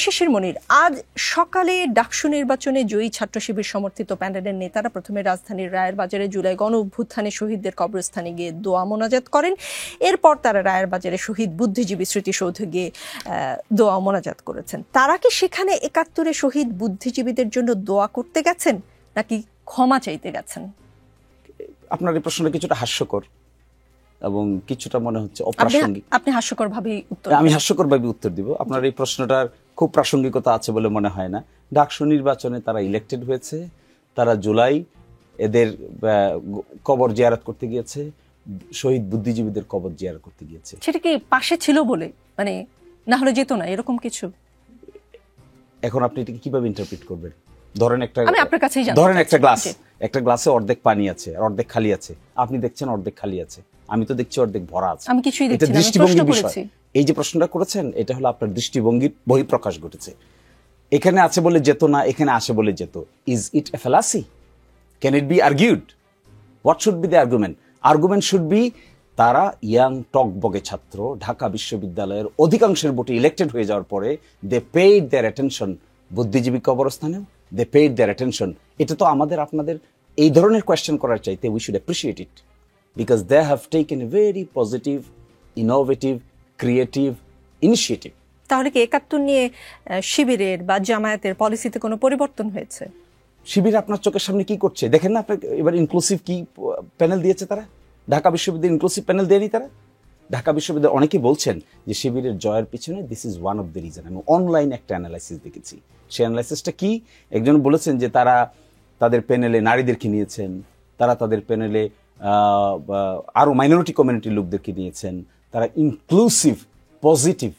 শিশির মনির, আজ সকালে ডাকসু নির্বাচনে জয়ী ছাত্র শিবির সমর্থিত প্যানেলের নেতারা প্রথমে রাজধানীর রায়ের বাজারে জুলাই গণ অভ্যুত্থানে শহীদদের কবরস্থানে গিয়ে দোয়া মোনাজাত করেন। এরপর তারা রায়ের বাজারে শহীদ বুদ্ধিজীবী স্মৃতিসৌধে গিয়ে দোয়া মোনাজাত করেছেন। তারা কি সেখানে ৭১ শহীদ বুদ্ধিজীবীদের জন্য দোয়া করতে গেছেন নাকি ক্ষমা চাইতে গেছেন? আপনার এই প্রশ্নটা কিছুটা হাস্যকর এবং কিছুটা মনে হচ্ছে অপ্রাসঙ্গিক। আপনি হাস্যকরভাবেই উত্তর আমি হাস্যকরভাবে উত্তর দিব। আপনার এই প্রশ্নটার খুব প্রাসঙ্গিকতা আছে বলে মনে হয় না। ডাকসু নির্বাচনে তারা ইলেক্টেড হয়েছে, তারা জুলাই এদের কবর জিয়ারত করতে গিয়েছে, শহীদ বুদ্ধিজীবীদের কবর জিয়ারত করতে গিয়েছে। সেটা কি পাশে ছিল বলে, মানে না হলে যেত না, এরকম কিছু? এখন আপনি এটাকে কিভাবে ইন্টারপ্রিট করবেন? ধরেন একটা গ্লাসে অর্ধেক পানি আছে আর অর্ধেক খালি আছে, আপনি দেখছেন অর্ধেক খালি আছে, আমি তো দেখছি অর্ধেক ভরা আছে। আমি কিছুই দেখছি না, দৃষ্টিভঙ্গির বিষয়। এই যে প্রশ্নটা করেছেন, এটা হলো আপনার দৃষ্টিভঙ্গির বহিঃপ্রকাশ ঘটেছে। এখানে আছে বলে যেত না, এখানে আসে বলে যেত। Is it a fallacy? Can it be argued? What should be the argument? Argument should be তারা ইয়াং টকবগে ছাত্র, ঢাকা বিশ্ববিদ্যালয়ের অধিকাংশের ভোটে ইলেক্টেড হয়ে যাওয়ার পরে দে পেইড দেয়ার অ্যাটেনশন বুদ্ধিজীবী কবরস্থানেও, দে পেইড দেয়ার অ্যাটেনশন। এটা তো আমাদের আপনাদের এই ধরনের কোয়েশ্চেন করার চাইতে we should appreciate it, because they have taken a very positive, innovative, creative initiative. তাহলে কি ৭১ নিয়ে শিবিরের বা জামায়াতের পলিসিতে কোনো পরিবর্তন হয়েছে? শিবির আপনার চোখের সামনে কি করছে দেখেন না? আপনার এবার ইনক্লুসিভ কি প্যানেল দিয়েছে তারা? ঢাকা বিশ্ববিদ্যালয় ইনক্লুসিভ প্যানেল দেয়নি তারা? ঢাকা বিশ্ববিদ্যালয় অনেকেই বলছেন যে শিবিরের জয়ের পিছনে this is one of the reason. আমি অনলাইন একটা অ্যানালাইসিস দেখেছি। সেই অ্যানালাইসিসটা কি? একজন বলেছেন যে তারা তাদের প্যানেলে নারীদেরকে নিয়েছেন, তারা তাদের প্যানেলে আরো মাইনরিটি কমিউনিটির লোকদেরকে নিয়েছেন, তারা inclusive, positive,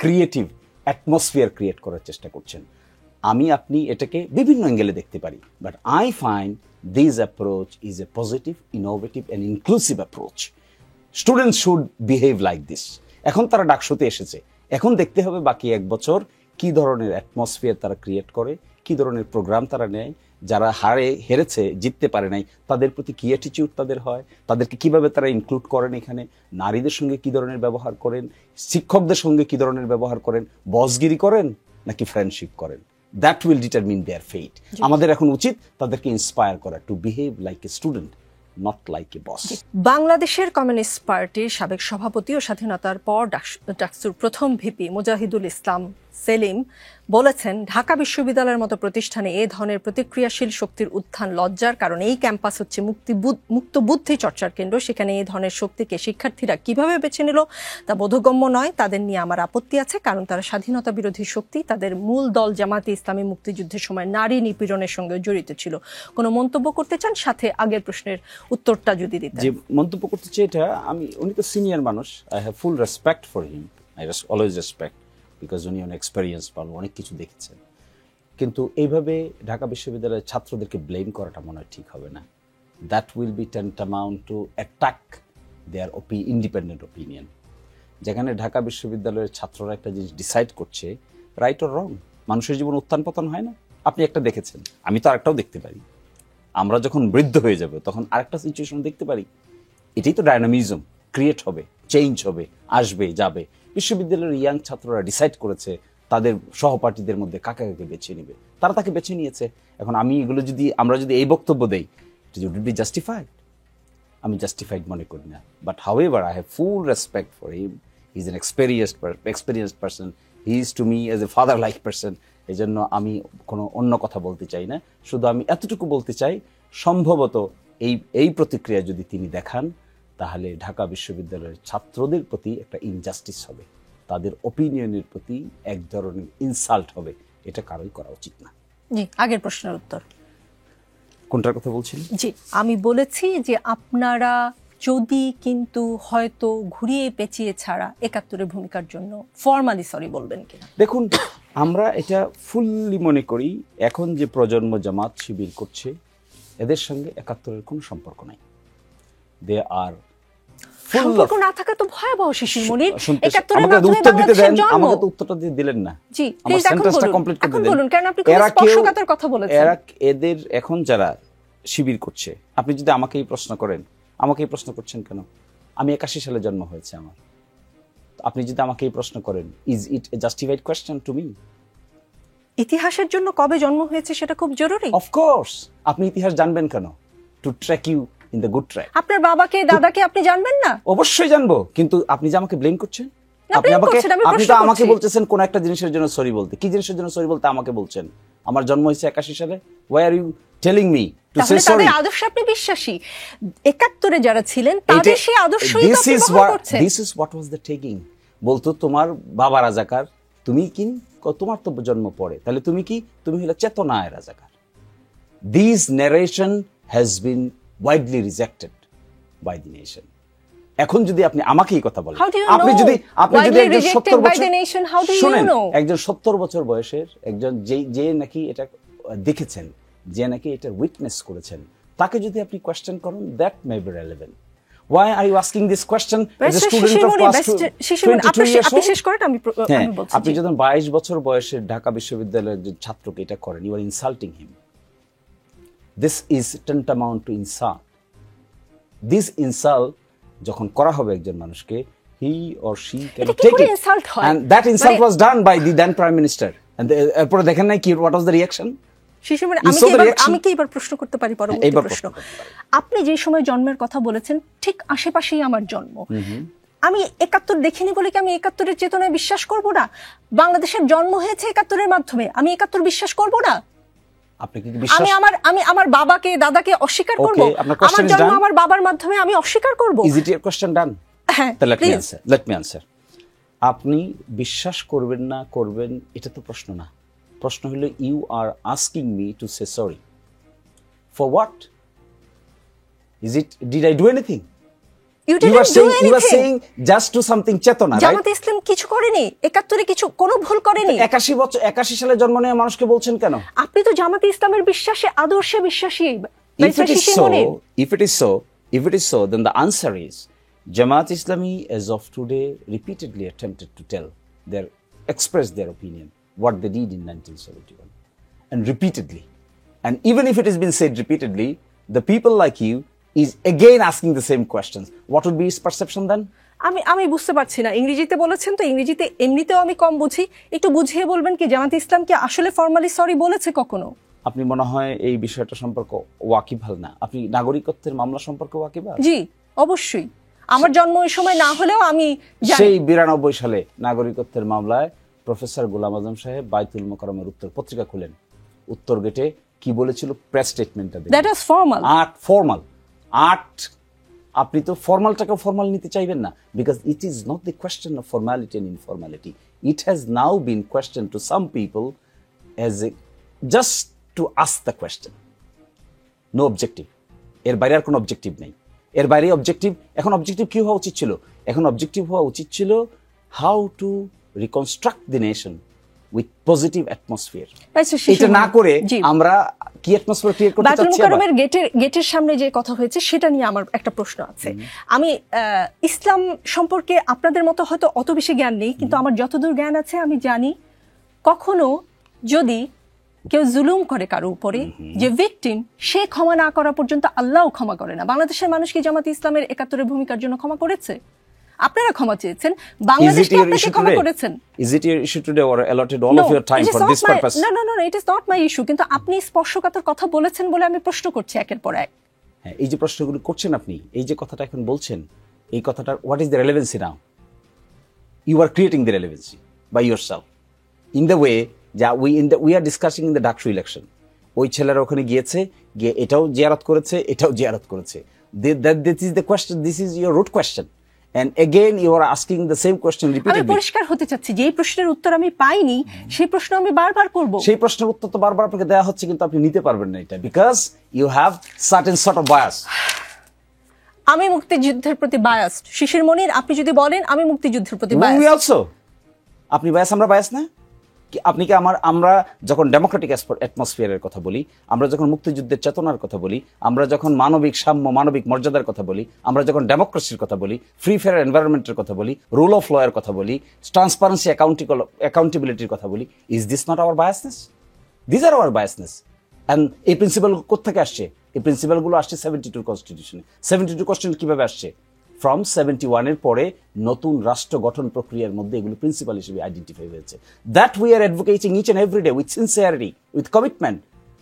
creative atmosphere create করার চেষ্টা করছেন। আমি আপনি এটাকে বিভিন্ন অ্যাঙ্গেলে দেখতে পারি, but I find this approach is a positive, innovative and inclusive approach. Students should behave like this. এখন তারা ডাকসুতে এসেছে, এখন দেখতে হবে বাকি এক বছর কি ধরনের অ্যাটমসফিয়ার তারা ক্রিয়েট করে, কি ধরনের প্রোগ্রাম তারা নেয়, যারা হেরেছে, জিততে পারে নাই, তাদের প্রতি কি অ্যাটিটিউড তাদের হয়, তাদেরকে কিভাবে তারা ইনক্লুড করেন, এখানে নারীদের সঙ্গে কি ধরনের ব্যবহার করেন, শিক্ষকদের সঙ্গে কি ধরনের ব্যবহার করেন, বসগিরি করেন নাকি ফ্রেন্ডশিপ করেন। That will determine their fate. আমাদের এখন উচিত তাদেরকে ইন্সপায়ার করা to behave like a student, not like a boss. বাংলাদেশের কমিউনিস্ট পার্টির সাবেক সভাপতি ও স্বাধীনতার পর ডাকসুর প্রথম ভিপি মুজাহিদুল ইসলাম সেলিম বলেছেন, ঢাকা বিশ্ববিদ্যালয়ের মতো প্রতিষ্ঠানে এ ধরনের প্রতিক্রিয়াশীল শক্তির উত্থান লজ্জার, কারণ এই ক্যাম্পাস হচ্ছে মুক্ত বুদ্ধি চর্চার কেন্দ্র। সেখানে এই ধরনের শক্তিকে শিক্ষার্থীরা কিভাবে বেছে নিল তা বোধগম্য নয়। তাদের নিয়ে আমার আপত্তি আছে, কারণ তারা স্বাধীনতা বিরোধী শক্তি। তাদের মূল দল জামাতে ইসলামী মুক্তিযুদ্ধের সময় নারী নিপীড়নের সঙ্গে জড়িত ছিল। কোনো মন্তব্য করতে চান? সাথে আগের প্রশ্নের উত্তরটা যদি দিতেন। যে মন্তব্য করতে চাই এটা উনি তো সিনিয়র মানুষ, I have full respect for him, I always respect, because উনি অনেক এক্সপেরিয়েন্স পাবেন, অনেক কিছু দেখেছেন। কিন্তু এইভাবে ঢাকা বিশ্ববিদ্যালয়ের ছাত্রদেরকে ব্লেম করাটা মনে হয় ঠিক হবে না। That will be tantamount to attack their independent opinion. যেখানে ঢাকা বিশ্ববিদ্যালয়ের ছাত্ররা একটা জিনিস ডিসাইড করছে, রাইট অর রং। মানুষের জীবন উত্থান পতন হয় না? আপনি একটা দেখেছেন, আমি তো আরেকটাও দেখতে পারি। আমরা যখন বৃদ্ধ হয়ে যাব তখন আরেকটা সিচুয়েশন দেখতে পারি। এটাই তো ডায়নামিজম, ক্রিয়েট হবে, চেঞ্জ হবে, আসবে যাবে। বিশ্ববিদ্যালয়ের ইয়াং ছাত্ররা ডিসাইড করেছে তাদের সহপাঠীদের মধ্যে কাকে কাকে বেছে নেবে, তারা তাকে বেছে নিয়েছে। এখন আমরা যদি এই বক্তব্য দেই, ইট উড বি জাস্টিফাইড? আমি জাস্টিফাইড মনে করি না। But however I have full respect for him. He is an experienced person, he is to me as a father like person. এই জন্য আমি কোনো অন্য কথা বলতে চাই না। শুধু আমি এতটুকু বলতে চাই, সম্ভবত এই প্রতিক্রিয়া যদি তিনি দেখান, তাহলে ঢাকা বিশ্ববিদ্যালয়ের ছাত্রদের প্রতি একটা ইনজাস্টিস হবে, তাদের ওপিনিয়নের প্রতি এক ধরনের ইনসাল্ট হবে। এটা কারোই করা উচিত না। জি, আগের প্রশ্নের উত্তর কোনটার কথা বলছিলেন? জি, আমি বলেছি যে আপনারা যদি কিন্তু হয়তো ঘুরিয়ে পেঁচিয়ে ছাড়া ৭১-এর ভূমিকার জন্য ফর্মালি সরি বলবেন কিনা। দেখুন, আমরা এটা ফুললি মনে করি এখন যে প্রজন্ম জামাত শিবির করছে, এদের সঙ্গে ৭১-এর কোনো সম্পর্ক নাই। দে আর সম্পর্ক না থাকা তো ভয়াবহ শিশির মনির। আমাকে উত্তর দিতে দেন, আমাকে তো উত্তরটা দিয়ে দিলেন না। জি, আমার সেন্টেন্সটা কমপ্লিট করতে দেন। বলুন, কারণ আপনি খুব স্পর্শকাতর কথা বলেছেন। এদের এখন যারা শিবির করছে, আপনি যদি আমাকে এই প্রশ্ন করেন, আমাকে এই প্রশ্ন করছেন কেন? আমি ৮১ সালে জন্ম হয়েছে আমার। আপনি যদি আমাকে এই প্রশ্ন করেন, is it A justified question to me? ইতিহাসের জন্য কবে জন্ম হয়েছে সেটা খুব জরুরি। অফকোর্স, আপনি ইতিহাস জানবেন কেন? To track you in the good track. আপনার বাবাকে দাদাকে আপনি জানবেন না? অবশ্যই জানবো, কিন্তু আপনি যে আমাকে ব্লেম করছেন, না, আপনি blame আমাকে করছেন, আমি আপনি প্রশ্ন তো আমাকে করছি। বলতেছেন কোন একটা জিনিসের জন্য সরি বলতে। কি জিনিসের জন্য সরি বলতে আমাকে বলছেন? আমার জন্ম হয়েছে 81 সালে। Why are you telling me to say তাহলে সরি? তাদের আদর্শে আপনি বিশ্বাসী। 71-এ যারা ছিলেন তাদের সেই আদর্শই তো আপনি বহন করছেন। This is what was the taking. বলতো তোমার বাবা রাজাকার, তুমি কি, তোমার তো জন্ম পড়ে, তাহলে তুমি কি, তুমি হলো চেতনায় রাজাকার। This narration has been widely rejected by the nation. এখন যদি আপনি আমাকে এই কথা বলেন, How do you আপনি know? যদি Widely একজন rejected 70 by বছর the nation, how do you শুনেন, know? একজন 70 বছর বয়সের একজন যে নাকি এটা দেখেছেন, যে নাকি এটা উইটনেস করেছেন, তাকে যদি আপনি কোয়েশ্চেন করেন, that may be relevant. Why are you asking this question as a student of class 22 years আপনি old? শেষ করেন, আমি হ্যাঁ, বলছি। আপনি যখন 22 বছর বয়সের ঢাকা বিশ্ববিদ্যালয়ের একজন ছাত্রকে এটা করেন, you are insulting him. This is tantamount to insult. This insult যখন করা হবে একজন মানুষকে, হি অর শি ক্যান এটা কি টেক করে ইট, insult হয়? and that insult মানে- was done by the then prime minister. And এরপরে দেখেন নাই কি, what was the reaction? শিশুমণি, You saw the reaction? আমি কি এবার প্রশ্ন করতে পারি? পরবর্তী এইবার প্রশ্ন। প্রশ্ন করতে পারেন। আপনি যে সময় জন্মের কথা বলেছেন, ঠিক আশেপাশেই আমার জন্ম। আমি 71 দেখিনি বলে কি আমি 71-এর চেতনায় বিশ্বাস করব না? বাংলাদেশের জন্ম হয়েছে 71-এর মাধ্যমে, আমি 71 বিশ্বাস করব না? আপনি কি বিশ্বাস? আমি আমার বাবাকে দাদাকে অস্বীকার করব? Okay, আপনার question আমার is জন্ম done? আমার বাবার মাধ্যমে আমি অস্বীকার করব? Is it your question done? হ্যাঁ, Let me please. answer. Let me answer. আপনি বিশ্বাস করবেন না করবেন এটা তো প্রশ্ন না। প্রশ্ন হলো, you are asking me to say sorry for what? Is it, did I do anything? You You didn't are do saying anything. just do something চেতনা, right? জামাতে ইসলাম কিছু করেনি, 71-এ কিছু কোনো ভুল করেনি। 81 সালে জন্ম নেওয়া মানুষকে বলছেন কেন? আপনি তো জামাতে ইসলামের বিশ্বাসে, আদর্শে বিশ্বাসী। If it is so, then the answer is Jamaat Islami as of today repeatedly attempted to express their opinion what they did in 1971, and repeatedly, and even if it has been said repeatedly, the people like you is again asking the same questions. What would be his perception then? আমি বুঝতে পারছি না। ইংরেজিতে বলেছেন তো, ইংরেজিতে এমনিতেও আমি কম বুঝি, একটু বুঝিয়ে বলবেন কি জামাতে ইসলাম কি আসলে ফর্মালি সরি বলেছে কখনো? আপনি মনে হয় এই বিষয়টা সম্পর্কে ওয়াকিবহাল না। আপনি নাগরিকত্বের মামলা সম্পর্কে ওয়াকিবহাল? জি, অবশ্যই। আমার জন্ম ওই সময় না হলেও আমি জানি। সেই 92 সালে নাগরিকত্বের মামলায় প্রফেসর গোলাম আজম সাহেব বাইতুল মোকাররমের উত্তর পত্রিকা খুলেন, উত্তর গেটে কি বলেছিল, প্রেস স্টেটমেন্টটা দেখুন। That was formal. ফর্মাল আপনি তো ফর্মালটাকে ফর্মাল নিতে চাইবেন না, because it is not the question of formality and informality. It has now been question to some people as a just to ask the question, no objective. এর বাইরে আর কোনো objective নেই। এর বাইরে অবজেক্টিভ, এখন অবজেক্টিভ কি হওয়া উচিত ছিল? এখন অবজেক্টিভ হওয়া উচিত ছিল how to reconstruct the nation with positive atmosphere. এটা না করে আমরা কি অ্যাটমসফিয়ার ক্রিয়েট করতে চাচ্ছি? বাইতুল মোকাররমের গেটের সামনে যে কথা হয়েছে সেটা নিয়ে আমার একটা প্রশ্ন আছে। আমি ইসলাম সম্পর্কে আপনাদের মতো হয়তো অত বেশি জ্ঞান নেই, কিন্তু আমার যতদূর জ্ঞান আছে আমি জানি, কখনো যদি কেউ জুলুম করে কারো উপরে, যে ভিকটিম, সে ক্ষমা না করা পর্যন্ত আল্লাহও ক্ষমা করে না। বাংলাদেশের মানুষ কি জামাতে ইসলামের 71-এর ভূমিকার জন্য ক্ষমা করেছে? আপনারা ক্ষমা চেয়েছেন, বাংলাদেশ কি আপনাকে ক্ষমা করেছেন? Is it your issue today or allotted all of your time for this purpose? No, it is not my issue. কিন্তু আপনি স্পর্শকাতর কথা বলেছেন বলে আমি প্রশ্ন করছি একের পর এক। হ্যাঁ, এই যে প্রশ্নগুলো করছেন আপনি, এই যে কথাটা এখন বলছেন, এই কথাটার what is the relevancy now? You are creating the relevancy by yourself in the way that we are discussing in the Dhaka election. ওই ছেলেরা ওখানে গিয়ে এটাও জিয়ারত করেছে, এটাও জিয়ারত করেছে। This is the question, this is your root question. And again you are asking the same question repeatedly. আমি পরিষ্কার হতে চাচ্ছি, যে প্রশ্নের উত্তর আমি পাইনি সেই প্রশ্ন আমি বারবার করব। সেই প্রশ্নের উত্তর তো বারবার আপনাকে দেওয়া হচ্ছে, কিন্তু আপনি নিতে পারবেন না এটা, because you have certain sort of bias. আমি মুক্তিযুদ্ধের প্রতি বায়াসড। শিশির মনির, আপনি যদি বলেন আমি মুক্তিযুদ্ধের প্রতি বায়াসড। We also. আপনি বায়াস, আমরা বায়াস না? আপনি কি আমরা যখন ডেমোক্রেটিক অ্যাটমসফিয়ারের কথা বলি, আমরা যখন মুক্তিযুদ্ধের চেতনার কথা বলি, আমরা যখন মানবিক সাম্য, মানবিক মর্যাদার কথা বলি, আমরা যখন ডেমোক্রেসির কথা বলি, ফ্রি ফেয়ার এনভায়রনমেন্টের কথা বলি, রুল অফ ল এর কথা বলি, ট্রান্সপারেন্সি অ্যাকাউন্টেবিলিটির কথা বলি, is this not our biasness? This are our biasness. And এই প্রিন্সিপাল কোথা থেকে আসছে? এই প্রিন্সিপালগুলো আসছে 72 কনস্টিটিউশনে। 72 কনস্টিটিউশন কিভাবে আসছে? ফ্রম 71 এর পরে নতুন রাষ্ট্র গঠন প্রক্রিয়ার মধ্যে এগুলো প্রিন্সিপাল হিসেবে আইডেন্টিফাই হয়েছে। That we are advocating each and every day with sincerity, with commitment.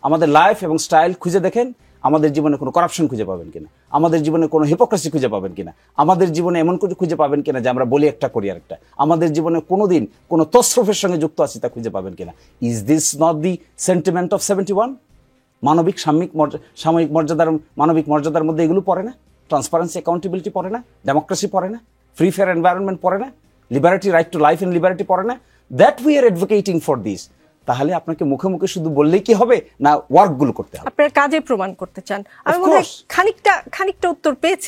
আমাদের লাইফ এবং স্টাইল খুঁজে দেখেন, আমাদের জীবনে কোনো করাপশন খুঁজে পাবেন কিনা, আমাদের জীবনে কোনো হিপোক্রেসি খুঁজে পাবেন কিনা, আমাদের জীবনে এমন কিছু খুঁজে পাবেন কিনা যে আমরা বলি একটা করি আরেকটা, আমাদের জীবনে কোনোদিন কোনো তসরফের সঙ্গে যুক্ত আছি তা খুঁজে পাবেন কিনা। Is this not the sentiment of 71? মানবিক সাময়িক মর্যাদার মানবিক মর্যাদার মধ্যে এগুলো পড়ে না? ট্রান্সপারেন্সি, অ্যাকাউন্টেবিলিটি পড়ে না? ডেমোক্রেসি পড়ে না? ফ্রি ফেয়ার এনভায়রনমেন্ট পড়ে না? Liberty, right to life and liberty পড়ে না? That we are advocating for this. তাহলে আপনাকে মুখে মুখে শুধু বললেই কি হবে, না ওয়ার্কগুলো করতে হবে? আপনার কাজে প্রমাণ করতে চান। আমি Of মনে হয় course. খানিকটা উত্তর পেয়েছি।